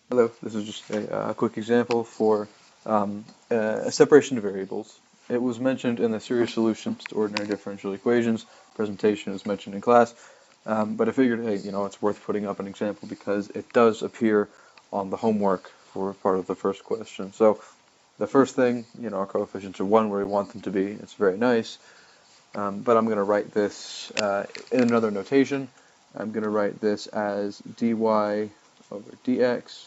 Hello, this is just a quick example for a separation of variables. It was mentioned in the series solutions to ordinary differential equations presentation. Is mentioned in class, but I figured, hey, it's worth putting up an example because it does appear on the homework for part of the first question. So the first thing, our coefficients are 1 where we want them to be. It's very nice, but I'm going to write this in another notation. I'm going to write this as dy over dx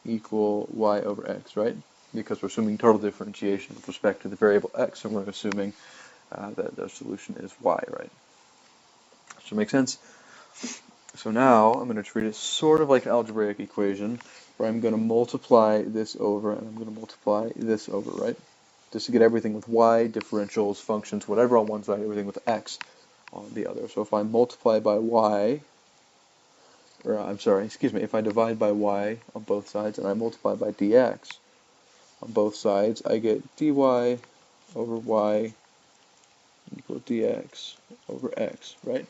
equal y over x, right? Because we're assuming total differentiation with respect to the variable x, and we're assuming that the solution is y, right? Does that make sense? So now I'm going to treat it sort of like an algebraic equation, where I'm going to multiply this over, and I'm going to multiply this over, right? Just to get everything with y, differentials, functions, whatever on one side, everything with x on the other. So if I multiply by y, or I'm sorry, excuse me, if I divide by y on both sides and I multiply by dx on both sides, I get dy over y equal dx over x, right?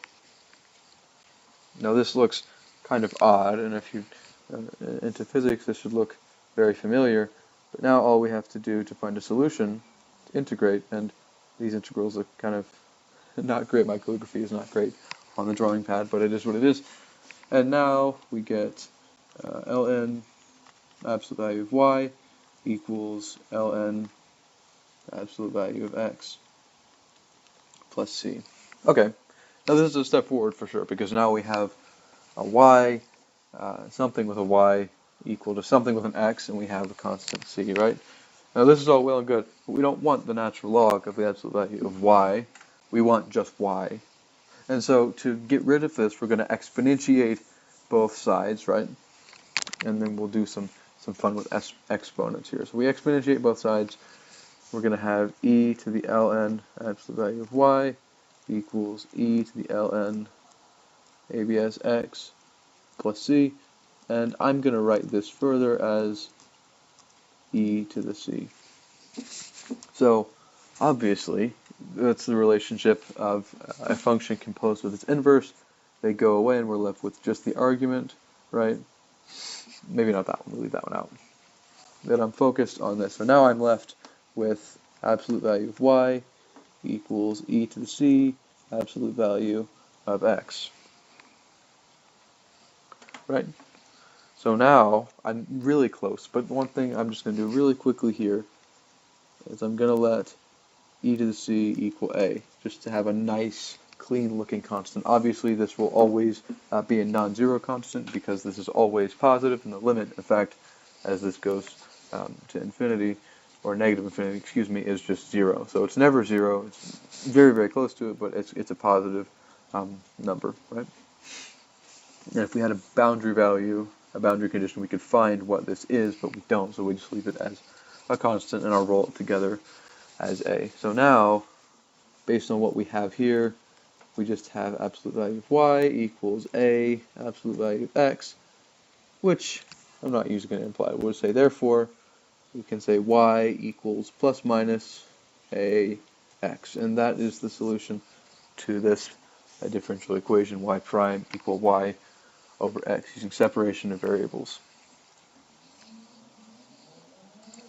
Now this looks kind of odd, and if you're into physics, this should look very familiar, but now all we have to do to find a solution to integrate, and these integrals look kind of not great. My calligraphy is not great on the drawing pad, but it is what it is. And now we get ln absolute value of y equals ln absolute value of x plus c. Okay, now this is a step forward for sure, because now we have a y, something with a y equal to something with an x, and we have a constant c, right? Now this is all well and good, but we don't want the natural log of the absolute value of y. We want just y. And so to get rid of this, we're going to exponentiate both sides, right? And then we'll do some fun with exponents here. So we exponentiate both sides. We're going to have e to the ln absolute value of y equals e to the ln abs x plus c. And I'm going to write this further as e to the c. So obviously, that's the relationship of a function composed with its inverse. They go away and we're left with just the argument, right? Maybe not that one, we'll leave that one out. Then I'm focused on this. So now I'm left with absolute value of y equals e to the c, absolute value of x. Right? So now I'm really close, but one thing I'm just going to do really quickly here is I'm going to let e to the c equal a, just to have a nice, clean-looking constant. Obviously, this will always be a non-zero constant because this is always positive, and the limit, in fact, as this goes to infinity, or negative infinity, excuse me, is just 0. So it's never 0. It's very, very close to it, but it's a positive number, right? And if we had a boundary value, a boundary condition, we could find what this is, but we don't, so we just leave it as a constant, and I'll roll it together as a. So now, based on what we have here, we just have absolute value of y equals a absolute value of x, which I'm not using an implied. We'll say therefore, we can say y equals plus minus a x, and that is the solution to this differential equation, y prime equal y over x, using separation of variables.